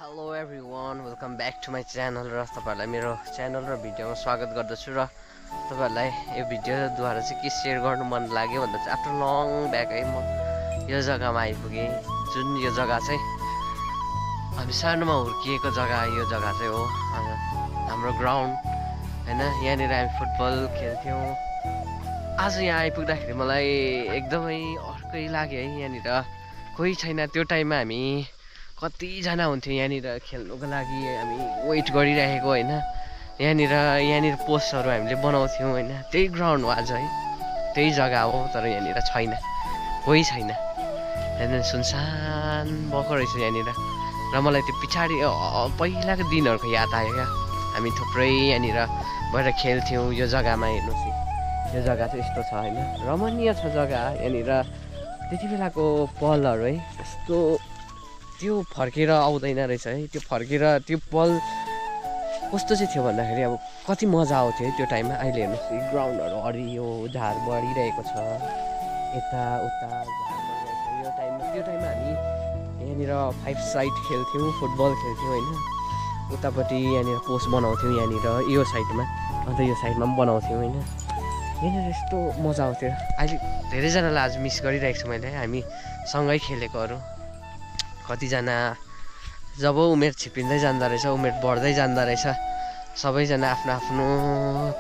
Hello everyone welcome back to my channel र तपाईँहरूलाई मेरो च्यानल र भिडियोमा स्वागत गर्दछु र तपाईँहरूलाई यो भिडियोद्वारा चाहिँ के सेयर गर्नु मन लाग्यो भन्दा चाहिँ आफ्टर लङ ब्याक है म यो जग्गामा आइपुगेँ। जुन यो जग्गा चाहिँ हामी सानोमा हुर्किएको जग्गा यो जग्गा चाहिँ हो हाम्रो ग्राउन्ड होइन। यहाँनिर हामी फुटबल खेल्थ्यौँ। आज यहाँ आइपुग्दाखेरि मलाई एकदमै अर्कै लाग्यो है। यहाँनिर कोही छैन। त्यो टाइममा हामी कतिजना हुन्थ्यो यहाँनिर खेल्नुको लागि। हामी वेट गरिरहेको होइन। यहाँनिर पोस्टहरू हामीले बनाउँथ्यौँ होइन। त्यही ग्राउन्ड हो आज है, त्यही जग्गा हो। तर यहाँनिर छैन, कोही छैन। यहाँनिर सुनसान भएको रहेछ यहाँनिर। र मलाई त्यो पछाडि पहिलाको दिनहरूको याद आयो क्या। हामी थुप्रै यहाँनिर भएर खेल्थ्यौँ यो जग्गामा। हेर्नुहोस् यो जग्गा चाहिँ यस्तो छ होइन, रमणीय छ जग्गा। यहाँनिर त्यति बेलाको पलहरू है, यस्तो त्यो फर्केर आउँदैन रहेछ है। त्यो फर्केर त्यो पल कस्तो चाहिँ थियो भन्दाखेरि अब कति मजा आउँथ्यो है त्यो टाइममा। अहिले हेर्नुहोस् यो ग्राउन्डहरू हरियो, झार बढिरहेको छ, यताउता झार बढिरहेको छ। त्यो टाइममा हामी यहाँनिर 5 साइड खेल्थ्यौँ, फुटबल खेल्थ्यौँ होइन। उतापट्टि यहाँनिर पोस्ट बनाउँथ्यौँ यहाँनिर यो साइडमा, अन्त यो साइडमा पनि बनाउँथ्यौँ होइन। यहाँनिर यस्तो मजा आउँथ्यो। अहिले धेरैजनालाई आज मिस गरिरहेको छु मैले, हामी सँगै खेलेकोहरू। कतिजना जब उमेर छिपिँदै जाँदो रहेछ, उमेर बढ्दै जाँदो रहेछ, सबैजना आफ्नो आफ्नो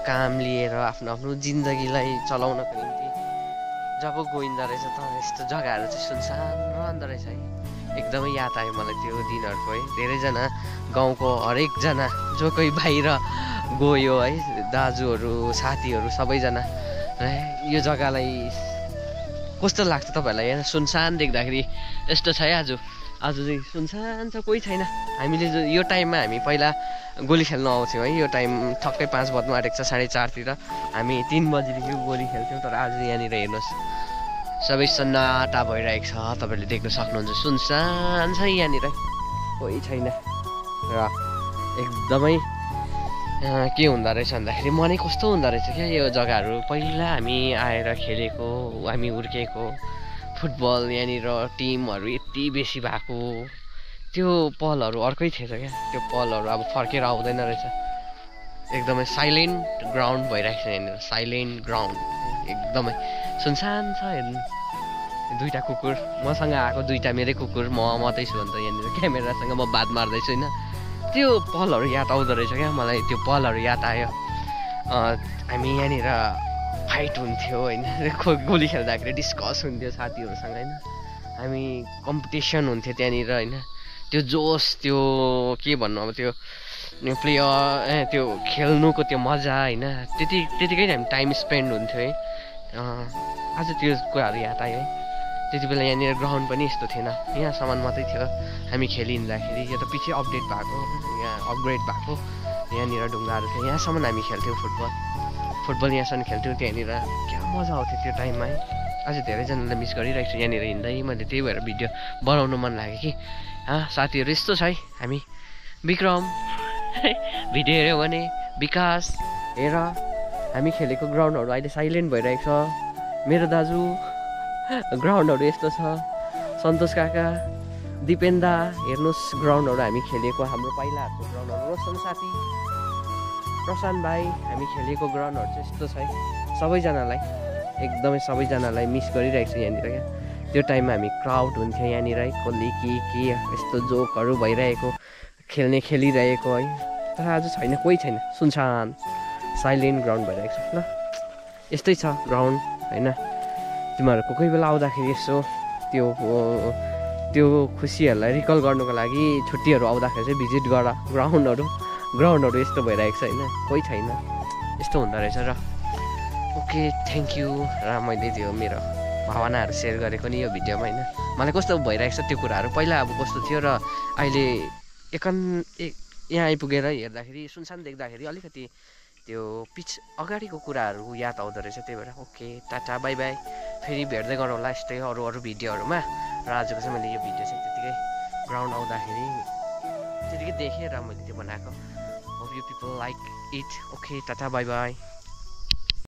काम लिएर आफ्नो आफ्नो जिन्दगीलाई चलाउनको निम्ति जब गइँदो रहेछ त यस्तो जग्गाहरू चाहिँ सुनसान रहँदो रहेछ है। एकदमै याद आयो मलाई त्यो दिनहरूको है। धेरैजना गाउँको हरेकजना जो कोही बाहिर गयो है, दाजुहरू साथीहरू सबैजना यो जग्गालाई कस्तो लाग्छ तपाईँहरूलाई? यहाँ सुनसान देख्दाखेरि यस्तो छ है। आज चाहिँ सुनसान छ, कोही छैन। हामीले यो टाइममा हामी पहिला गोली खेल्न आउँथ्यौँ है। यो टाइम ठक्कै 5 बज्नु आँटेको छ, 4:30तिर। हामी 3 बजीदेखि गोली खेल्थ्यौँ। तर आज यहाँनिर हेर्नुहोस् सबै सन्नाटा भइरहेको छ, तपाईँहरूले देख्न सक्नुहुन्छ। सुनसान छ यहाँनिर, कोही छैन। र एकदमै के हुँदो रहेछ भन्दाखेरि मनै कस्तो हुँदो रहेछ क्या यो जग्गाहरू। पहिला हामी आएर खेलेको, हामी हुर्केको फुटबल, यहाँनिर टिमहरू यति बेसी भएको, त्यो पलहरू अर्कै थिएछ क्या। त्यो पलहरू अब फर्केर आउँदैन रहेछ। एकदमै साइलेन्ट ग्राउन्ड भइरहेको छ यहाँनिर, साइलेन्ट ग्राउन्ड। एकदमै सुनसान छ। हेर्नु दुईवटा कुकुर मसँग आएको, दुईवटा मेरै कुकुर, म मात्रै छु। अन्त यहाँनिर क्यामेरासँग म बात मार्दैछु होइन। त्यो पलहरू याद आउँदो रहेछ क्या मलाई। त्यो पलहरू याद आयो। हामी यहाँनिर फाइट हुन्थ्यो होइन, गोली खेल्दाखेरि डिस्कस हुन्थ्यो साथीहरूसँग होइन। हामी कम्पिटिसन हुन्थ्यो त्यहाँनिर होइन। त्यो जोस, त्यो के भन्नु अब, त्यो प्लेयर त्यो खेल्नुको त्यो मजा होइन, त्यतिकै हामी टाइम स्पेन्ड हुन्थ्यो है। आज त्यो कुराहरू याद आयो है। त्यति बेला यहाँनिर ग्राउन्ड पनि यस्तो थिएन, यहाँसम्म मात्रै थियो हामी खेलिँदाखेरि। यो त पछि अपडेट भएको, यहाँ अपग्रेड भएको। यहाँनिर ढुङ्गाहरू थियो, यहाँसम्म हामी खेल्थ्यौँ फुटबल यहाँसम्म खेल्थ्यौँ। त्यहाँनिर क्या मजा आउँथ्यो त्यो टाइममा है। अझ धेरैजनालाई मिस गरिरहेको छु यहाँनिर हिँड्दै। मैले त्यही भएर भिडियो बनाउनु मन लाग्यो कि साथीहरू यस्तो छ है। हामी विक्रम भिडियो हेऱ्यौ भने विकास हेर, हामी खेलेको ग्राउन्डहरू अहिले साइलेन्ट भइरहेको छ। मेरो दाजु ग्राउन्डहरू यस्तो छ। सन्तोष काका, दिपेन्दा, हेर्नुहोस् ग्राउन्डहरू हामी खेलेको, हाम्रो पहिलाहरूको ग्राउन्डहरू। रोशन साथी, प्रशान्त भाइ, हामी खेलेको ग्राउन्डहरू चाहिँ यस्तो छ है। सबैजनालाई एकदमै सबैजनालाई मिस गरिरहेको छु यहाँनिर क्या। त्यो टाइममा हामी क्राउड हुन्थ्यो यहाँनिर है। कसले के यस्तो जोकहरू भइरहेको, खेलिरहेको है। तर आज छैन, कोही छैन, सुनसान साइलेन्ट ग्राउन्ड भइरहेको छ। ल यस्तै छ ग्राउन्ड होइन। तिमीहरूको कोही बेला आउँदाखेरि यसो त्यो खुसीहरूलाई रिकल गर्नुको लागि छुट्टीहरू आउँदाखेरि चाहिँ भिजिट गर ग्राउन्डहरू यस्तो भइरहेको छ होइन, कोही छैन, यस्तो हुँदो रहेछ। र ओके, थ्याङ्क यू। र मैले त्यो मेरो भावनाहरू सेयर गरेको नि यो भिडियोमा होइन। मलाई कस्तो भइरहेको छ त्यो कुराहरू, पहिला अब कस्तो थियो र अहिले यहाँ आइपुगेर हेर्दाखेरि सुनसान देख्दाखेरि अलिकति त्यो अगाडिको कुराहरू याद आउँदो रहेछ। त्यही भएर ओके, टाटा, बाई बाई। फेरि भेट्दै गरौँ होला यस्तै अरू भिडियोहरूमा। र आजको चाहिँ मैले यो भिडियो चाहिँ त्यतिकै ग्राउन्ड आउँदाखेरि त्यतिकै देखेँ र मैले त्यो बनाएको। Hope you people like it. Okay, Tata, by by.